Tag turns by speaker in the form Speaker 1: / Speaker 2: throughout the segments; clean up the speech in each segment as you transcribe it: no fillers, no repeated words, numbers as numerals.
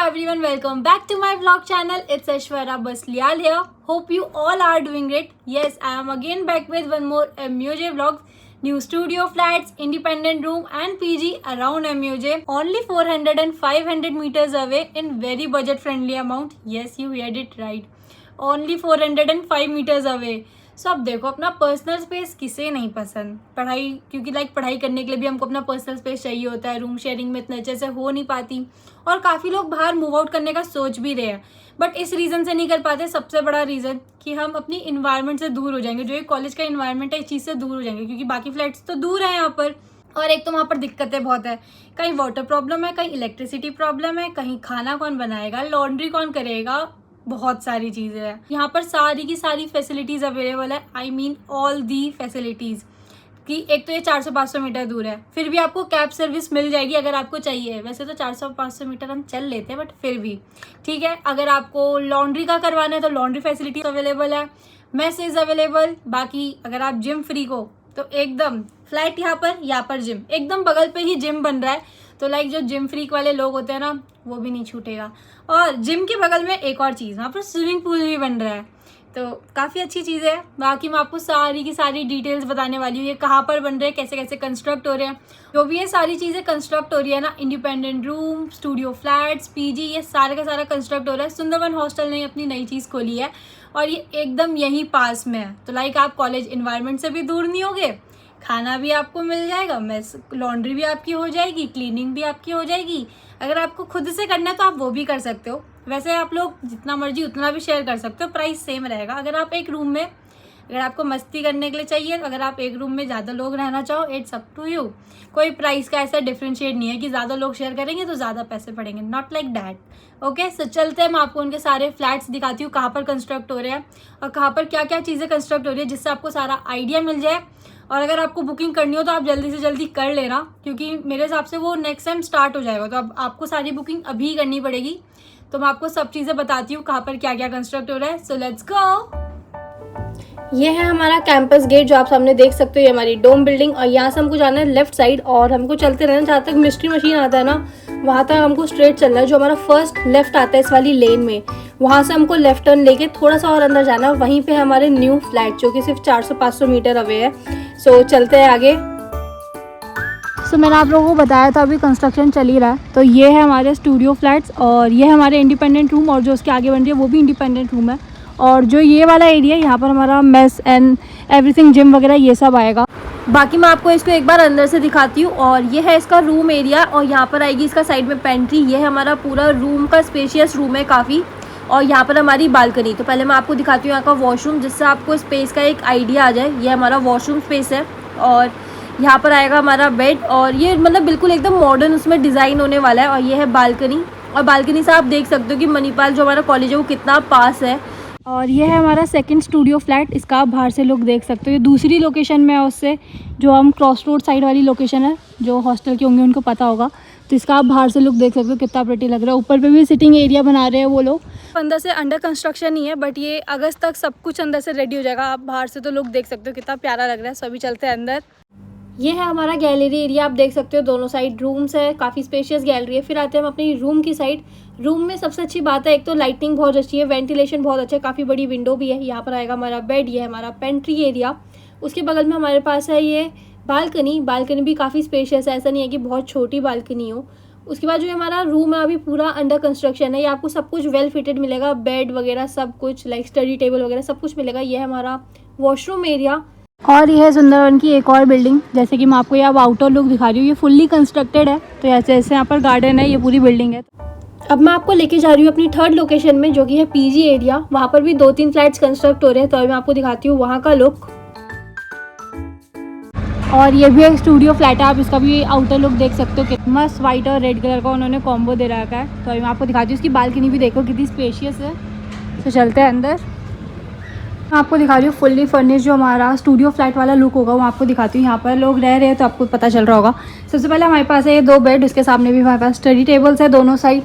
Speaker 1: everyone, welcome back to my vlog channel. It's Aishwarya Baslial here. Hope you all are doing great. Yes, I am again back with one more MUJ vlogs. New studio flats, independent room and PG around MUJ. Only 400 and 500 meters away in very budget friendly amount. Yes, you heard it right. Only 405 meters away. सो अब देखो, अपना personal space किसे नहीं पसंद, पढ़ाई क्योंकि पढ़ाई करने के लिए भी हमको अपना पर्सनल स्पेस चाहिए होता है। रूम शेयरिंग में इतने अच्छे से हो नहीं पाती और काफ़ी लोग बाहर मूव आउट करने का सोच भी रहे हैं, बट इस रीज़न से नहीं कर पाते। सबसे बड़ा रीज़न कि हम अपनी इन्वायरमेंट से दूर हो जाएंगे, जो ये कॉलेज का इन्वायरमेंट है इस चीज़ से दूर हो जाएंगे, क्योंकि बाकी फ्लैट्स तो दूर है यहाँ पर। और एक तो वहाँ पर दिक्कतें बहुत है, कहीं वाटर प्रॉब्लम है, कहीं इलेक्ट्रिसिटी प्रॉब्लम है, कहीं खाना कौन बनाएगा, लॉन्ड्री कौन करेगा, बहुत सारी चीज़ें हैं। यहाँ पर सारी की सारी फैसिलिटीज़ अवेलेबल है। I mean all the facilities कि एक तो ये 400-500 मीटर दूर है, फिर भी आपको कैब सर्विस मिल जाएगी अगर आपको चाहिए। वैसे तो 400-500 मीटर हम चल लेते हैं, बट फिर भी ठीक है। अगर आपको लॉन्ड्री का करवाना है तो लॉन्ड्री फैसिलिटी अवेलेबल है, मेस इज़ अवेलेबल। बाकी अगर आप जिम फ्री को तो एकदम फ्लैट यहाँ पर जिम एकदम बगल पे ही जिम बन रहा है, तो जो जिम फ्रीक वाले लोग होते हैं ना, वो भी नहीं छूटेगा। और जिम के बगल में एक और चीज़, वहाँ पर स्विमिंग पूल भी बन रहा है, तो काफ़ी अच्छी चीज़ है। बाकी मैं आपको सारी की सारी डिटेल्स बताने वाली हूँ, ये कहाँ पर बन रहे हैं, कैसे कैसे कंस्ट्रक्ट हो रहे हैं। जो भी ये सारी चीज़ें कंस्ट्रक्ट हो रही है ना, independent room, studio flats, PG, ये सारे का सारा कंस्ट्रक्ट हो रहा है। सुंदरवन हॉस्टल ने अपनी नई चीज़ खोली है और ये एकदम यहीं पास में है, तो आप कॉलेज इन्वायरमेंट से भी दूर नहीं होगे, खाना भी आपको मिल जाएगा, मेस लॉन्ड्री भी आपकी हो जाएगी, क्लीनिंग भी आपकी हो जाएगी। अगर आपको खुद से करना है तो आप वो भी कर सकते हो। वैसे आप लोग जितना मर्जी उतना भी शेयर कर सकते हो, प्राइस सेम रहेगा। अगर आप एक रूम में, अगर आपको मस्ती करने के लिए चाहिए, अगर आप एक रूम में ज़्यादा लोग रहना चाहो, इट्स अप टू यू। कोई प्राइस का ऐसा डिफ्रेंशिएट नहीं है कि ज़्यादा लोग शेयर करेंगे तो ज़्यादा पैसे पड़ेंगे, नॉट लाइक डैट। ओके, सो चलते हैं, मैं आपको उनके सारे फ्लैट्स दिखाती हूँ, कहाँ पर कंस्ट्रक्ट हो रहे हैं और कहाँ पर क्या क्या चीज़ें कंस्ट्रक्ट हो रही है, जिससे आपको सारा आइडिया मिल जाए। और अगर आपको बुकिंग करनी हो तो आप जल्दी से जल्दी कर लेना, क्योंकि मेरे हिसाब से वो नेक्स्ट टाइम स्टार्ट हो जाएगा, तो अब आपको सारी बुकिंग अभी करनी पड़ेगी। तो मैं आपको सब चीज़ें बताती हूँ कहाँ पर क्या क्या कंस्ट्रक्ट हो रहा है। So let's go. ये है हमारा कैंपस गेट, जो आप सामने देख सकते हो, ये हमारी डोम बिल्डिंग। और यहाँ से हमको जाना है लेफ्ट साइड और हमको चलते रहना, जहाँ तक मिस्ट्री मशीन आता है ना, वहाँ तक हमको स्ट्रेट चलना है। जो हमारा फर्स्ट लेफ्ट आता है इस वाली लेन में, वहाँ से हमको लेफ्ट टर्न लेके थोड़ा सा और अंदर जाना है। वहीं पे हमारे न्यू फ्लैट, जो कि सिर्फ 400-500 मीटर अवे है। सो चलते हैं आगे। सो मैंने आप लोगों को बताया था अभी कंस्ट्रक्शन चल ही रहा है। तो ये है हमारे स्टूडियो फ्लैट्स और ये हमारे इंडिपेंडेंट रूम, और जो उसके आगे बन रही है वो भी इंडिपेंडेंट रूम है। और जो ये वाला एरिया, यहाँ पर हमारा मेस एंड एवरीथिंग, जिम वगैरह ये सब आएगा। बाकी मैं आपको इसको एक बार अंदर से दिखाती हूँ। और ये है इसका रूम एरिया, और यहाँ पर आएगी इसका साइड में पेंट्री। ये है हमारा पूरा रूम का स्पेशियस रूम है काफ़ी। और यहाँ पर हमारी बालकनी। तो पहले मैं आपको दिखाती हूँ यहाँ का वॉशरूम, जिससे आपको स्पेस का एक आइडिया आ जाए। ये हमारा वॉशरूम स्पेस है और यहाँ पर आएगा हमारा बेड, और ये मतलब बिल्कुल एकदम मॉडर्न उसमें डिज़ाइन होने वाला है। और ये है बालकनी, और बालकनी से आप देख सकते हो कि मणिपाल जो हमारा कॉलेज है वो कितना पास है। और ये है हमारा सेकंड स्टूडियो फ्लैट, इसका आप बाहर से लोग देख सकते हो। ये दूसरी लोकेशन में है उससे, जो हम क्रॉस रोड साइड वाली लोकेशन है, जो हॉस्टल के होंगे उनको पता होगा। तो इसका आप बाहर से लोग देख सकते हो कितना प्रिटी लग रहा है। ऊपर पे भी सिटिंग एरिया बना रहे हैं वो लोग। अंदर से अंडर कंस्ट्रक्शन ही है, बट ये अगस्त तक सब कुछ अंदर से रेडी हो जाएगा। आप बाहर से तो लोग देख सकते हो कितना प्यारा लग रहा है। सभी चलते हैं अंदर। ये है हमारा गैलरी एरिया, आप देख सकते हो दोनों साइड रूम्स है, काफ़ी स्पेशियस गैलरी है। फिर आते हैं हम अपनी रूम की साइड। रूम में सबसे अच्छी बात है, एक तो लाइटिंग बहुत अच्छी है, वेंटिलेशन बहुत अच्छा है, काफ़ी बड़ी विंडो भी है। यहाँ पर आएगा हमारा बेड, ये है हमारा पेंट्री एरिया। उसके बगल में हमारे पास है ये बालकनी। बालकनी भी काफ़ी स्पेशियस है, ऐसा नहीं है कि बहुत छोटी बालकनी हो। उसके बाद जो हमारा रूम है अभी पूरा अंडर कंस्ट्रक्शन है, ये आपको सब कुछ वेल फिटेड मिलेगा, बेड वगैरह सब कुछ, स्टडी टेबल वगैरह सब कुछ मिलेगा। ये है हमारा वॉशरूम एरिया। और ये है सुंदरवन की एक और बिल्डिंग, जैसे कि मैं आपको यहाँ आउटर लुक दिखा रही हूँ। ये फुल्ली कंस्ट्रक्टेड है, तो ऐसे ऐसे यहाँ पर गार्डन है, ये पूरी बिल्डिंग है। अब मैं आपको लेके जा रही हूँ अपनी थर्ड लोकेशन में, जो कि है पीजी एरिया। वहाँ पर भी 2-3 फ्लैट्स कंस्ट्रक्ट हो रहे हैं, तो अभी मैं आपको दिखाती हूँ वहाँ का लुक। और ये भी एक स्टूडियो फ्लैट है, आप इसका भी आउटर लुक देख सकते हो, कितना मस्त वाइट और रेड कलर का उन्होंने कॉम्बो दे रखा है। तो अभी मैं आपको दिखाती हूँ इसकी बालकनी भी, देखो कितनी स्पेशियस है। तो चलते हैं अंदर, मैं आपको दिखा रही हूँ फुल्ली फर्निश जो हमारा स्टूडियो फ्लैट वाला लुक होगा, वो आपको दिखाती हूँ। यहाँ पर लोग रह रहे हैं तो आपको पता चल रहा होगा। सबसे पहले हमारे पास है ये 2 बेड, उसके सामने भी हमारे पास स्टडी टेबल्स है दोनों साइड।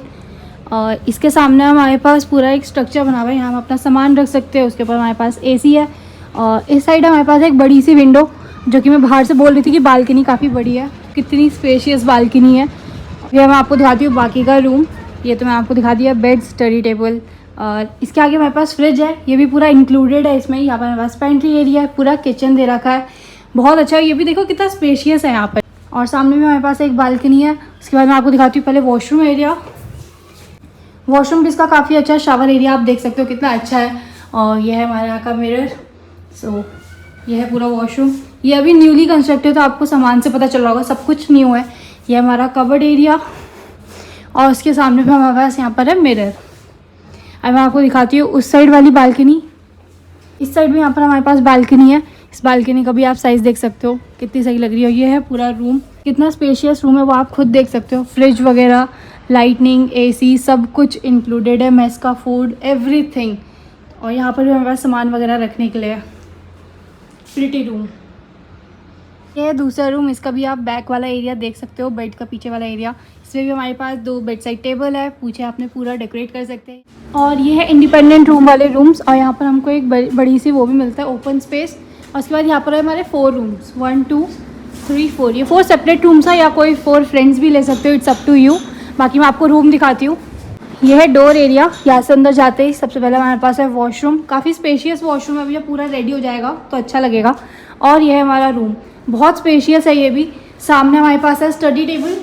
Speaker 1: और इसके सामने हमारे पास पूरा एक स्ट्रक्चर बना हुआ है, यहाँ हम अपना सामान रख सकते हैं। उसके ऊपर हमारे पास AC है और इस साइड हमारे पास एक बड़ी सी विंडो, जो कि मैं बाहर से बोल रही थी कि बालकनी काफ़ी बड़ी है। कितनी स्पेशियस बालकनी है। ये मैं आपको दिखाती हूँ बाकी का रूम। ये तो मैं आपको दिखा दिया, बेड, स्टडी टेबल। और इसके आगे हमारे पास फ्रिज है, ये भी पूरा इंक्लूडेड है इसमें। यहाँ पर हमारे पास पेंट्री एरिया है, पूरा किचन दे रखा है, बहुत अच्छा है। ये भी देखो कितना स्पेशियस है यहाँ पर। और सामने में हमारे पास एक बालकनी है। उसके बाद मैं आपको दिखाती हूँ पहले वॉशरूम एरिया। वॉशरूम भी इसका काफ़ी अच्छा है, शावर एरिया आप देख सकते हो कितना अच्छा है। और यह है हमारे यहाँ का मिरर। सो यह है पूरा वॉशरूम। ये अभी न्यूली कंस्ट्रक्टेड, तो आपको सामान से पता चल रहा होगा सब कुछ न्यू है। यह हमारा कबर्ड एरिया और उसके सामने भी हमारे पास यहाँ पर है मिरर। अब मैं आपको दिखाती हूँ उस साइड वाली बालकनी। इस साइड भी यहाँ पर हमारे पास बालकनी है। इस बालकनी का भी आप साइज़ देख सकते हो कितनी सही लग रही है। ये है पूरा रूम, कितना स्पेशियस रूम है वो आप खुद देख सकते हो। फ्रिज वगैरह, लाइटनिंग, एसी सब कुछ इंक्लूडेड है, मेस का फूड, एवरीथिंग। और यहाँ पर भी हमारे पास सामान वगैरह रखने के लिए प्रिटी रूम। ये है दूसरा रूम, इसका भी आप बैक वाला एरिया देख सकते हो, बेड का पीछे वाला एरिया। इसमें भी हमारे पास 2 बेड साइड टेबल है, पूछे आपने पूरा डेकोरेट कर सकते हैं। और ये है इंडिपेंडेंट रूम वाले रूम्स। और यहाँ पर हमको एक बड़ी सी वो भी मिलता है, ओपन स्पेस। और उसके बाद यहाँ पर है हमारे 4 रूम्स, 1 2 3 4। ये 4 सेपरेट रूम्स है, या कोई 4 फ्रेंड्स भी ले सकते हो, इट्स अप टू यू। बाकी मैं आपको रूम दिखाती हूँ। यह है डोर एरिया। यहाँ से अंदर जाते ही सबसे पहले हमारे पास है वॉशरूम, काफ़ी स्पेशियस वॉशरूम है। अभी जब पूरा रेडी हो जाएगा तो अच्छा लगेगा। और यह है हमारा रूम, बहुत स्पेशियस है ये भी। सामने हमारे पास है स्टडी टेबल,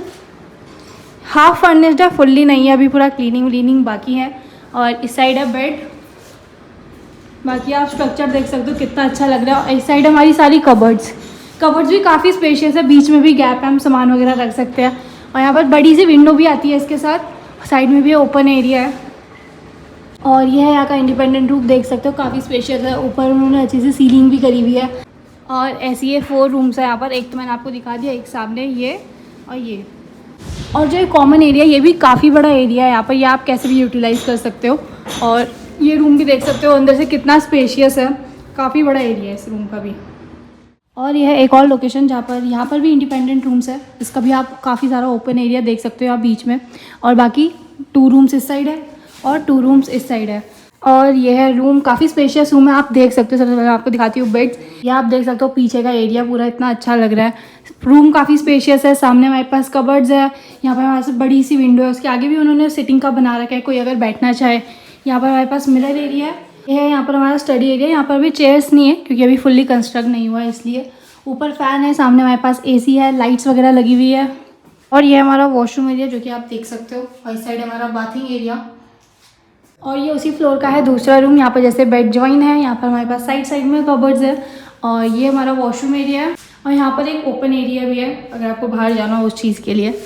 Speaker 1: हाफ फर्निश्ड है, फुल्ली नहीं है, अभी पूरा क्लीनिंग बाकी है। और इस साइड है बेड। बाकी आप स्ट्रक्चर देख सकते हो कितना अच्छा लग रहा है। और इस साइड हमारी सारी कबर्ड्स भी काफ़ी स्पेशियस है, बीच में भी गैप है, हम सामान वगैरह रख सकते हैं। और यहाँ पर बड़ी सी विंडो भी आती है इसके साथ, साइड में भी ओपन एरिया है। और ये है यहाँ का इंडिपेंडेंट रूम, देख सकते हो काफ़ी स्पेशियस है। ऊपर उन्होंने अच्छी सी सीलिंग भी करी हुई है। और ऐसी ये 4 रूम्स है यहाँ पर, एक तो मैंने आपको दिखा दिया, एक सामने ये और ये। और जो कॉमन एरिया, ये भी काफ़ी बड़ा एरिया है यहाँ पर, ये आप कैसे भी यूटिलाइज़ कर सकते हो। और ये रूम भी देख सकते हो अंदर से कितना स्पेशियस है, काफ़ी बड़ा एरिया है इस रूम का भी। और यह है एक और लोकेशन जहाँ पर यहाँ पर भी इंडिपेंडेंट रूम्स है, इसका भी आप काफ़ी सारा ओपन एरिया देख सकते हो आप बीच में। और बाकी 2 रूम्स इस साइड है और 2 रूम्स इस साइड है। और यह है रूम, काफ़ी स्पेशियस रूम है, आप देख सकते हो। सबसे पहले आपको दिखाती हूँ बेड्स। ये आप देख सकते हो पीछे का एरिया पूरा इतना अच्छा लग रहा है। रूम काफ़ी स्पेशियस है। सामने हमारे पास कबर्ड्स है, यहाँ पर हमारे पास बड़ी सी विंडो है, उसके आगे भी उन्होंने सिटिंग का बना रखा है, कोई अगर बैठना चाहे। यहाँ पर हमारे पास मिरर एरिया है। यह है यहाँ पर हमारा स्टडी एरिया। यहाँ पर भी चेयर्स नहीं है क्योंकि अभी फुल्ली कंस्ट्रक्ट नहीं हुआ है इसलिए। ऊपर फैन है, सामने हमारे पास एसी है, लाइट्स वगैरह लगी हुई है। और ये हमारा वॉशरूम एरिया जो कि आप देख सकते हो। और इस साइड हमारा बाथिंग एरिया। और ये उसी फ्लोर का है दूसरा रूम। यहाँ पर जैसे बेड जॉइन है, यहाँ पर हमारे पास साइड में कबर्ड्स है। और ये हमारा वॉशरूम एरिया है। और यहाँ पर एक ओपन एरिया भी है अगर आपको बाहर जाना हो उस चीज़ के लिए।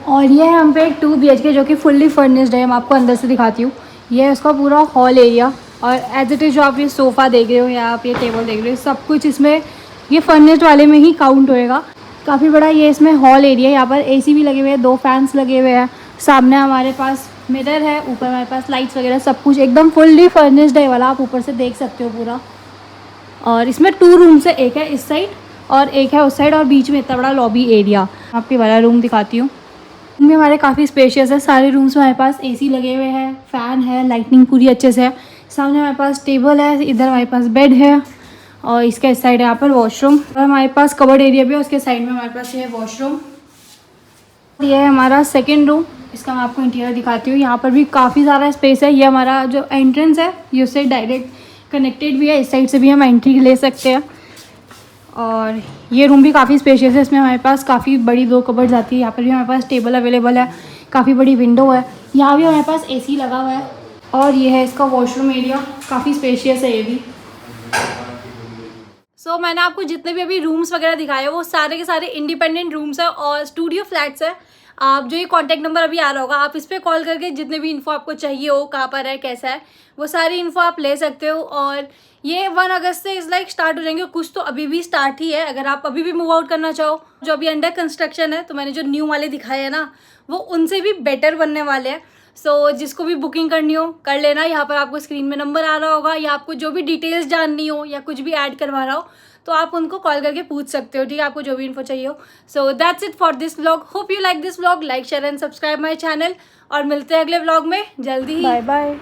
Speaker 1: और ये है हम पे एक 2 BHK जो कि फुल्ली फर्निश्ड है। मैं आपको अंदर से दिखाती हूँ। ये है उसका पूरा हॉल एरिया। और एज इट इज़ जो आप ये सोफ़ा देख रहे हो या आप ये टेबल देख रहे हो, सब कुछ इसमें ये फर्निश्ड वाले में ही काउंट होएगा। काफ़ी बड़ा ये इसमें हॉल एरिया है। यहाँ पर एसी भी लगे हुए हैं, 2 फैंस लगे हुए हैं। सामने हमारे पास मिरर है, ऊपर हमारे पास लाइट्स वगैरह सब कुछ एकदम फुल्ली फर्निश्ड है वाला, आप ऊपर से देख सकते हो पूरा। और इसमें 2 रूम्स है, एक है इस साइड और एक है उस साइड, और बीच में इतना बड़ा लॉबी एरिया। आपके वाला रूम दिखाती हूँ। रूम भी हमारे काफ़ी स्पेशियस है। सारे रूम्स में हमारे पास एसी लगे हुए हैं, फ़ैन है, लाइटनिंग पूरी अच्छे से है। सामने हमारे पास टेबल है, इधर हमारे पास बेड है। और इसका इस साइड यहाँ पर वॉशरूम। और हमारे पास कबर्ड एरिया भी है, उसके साइड में हमारे पास ये है वॉशरूम। ये है हमारा सेकंड रूम, इसका मैं आपको इंटीरियर दिखाती हूँ। यहाँ पर भी काफ़ी सारा स्पेस है। ये हमारा जो एंट्रेंस है ये उससे डायरेक्ट कनेक्टेड भी है, इस साइड से भी हम एंट्री ले सकते हैं। और ये रूम भी काफ़ी स्पेशियस है। इसमें हमारे पास काफ़ी बड़ी 2 कबर्ड्स आती है। यहाँ पर भी हमारे पास टेबल अवेलेबल है, काफ़ी बड़ी विंडो है। यहाँ भी हमारे पास एसी लगा हुआ है। और ये है इसका वॉशरूम एरिया, काफ़ी स्पेशियस है ये भी। मैंने आपको जितने भी अभी रूम्स वगैरह दिखाए वो सारे के सारे इंडिपेंडेंट रूम्स है और स्टूडियो फ्लैट्स है। आप जो ये कॉन्टैक्ट नंबर अभी आ रहा होगा, आप इस पर कॉल करके जितने भी इन्फो आपको चाहिए हो, कहाँ पर है, कैसा है, वो सारी इन्फो आप ले सकते हो। और ये 1 अगस्त से इस लाइक स्टार्ट हो जाएंगे, कुछ तो अभी भी स्टार्ट ही है। अगर आप अभी भी मूव आउट करना चाहो, जो अभी अंडर कंस्ट्रक्शन है, तो मैंने जो न्यू वाले दिखाए हैं ना, वो उनसे भी बेटर बनने वाले हैं। जिसको भी बुकिंग करनी हो कर लेना। यहाँ पर आपको स्क्रीन में नंबर आ रहा होगा, या आपको जो भी डिटेल्स जाननी हो या कुछ भी ऐड करवाना हो तो आप उनको कॉल करके पूछ सकते हो, ठीक है, आपको जो भी इन्फो चाहिए हो। So that's it for this vlog. Hope you like this vlog. Like share and subscribe my channel और मिलते हैं अगले व्लॉग में जल्दी ही। Bye bye.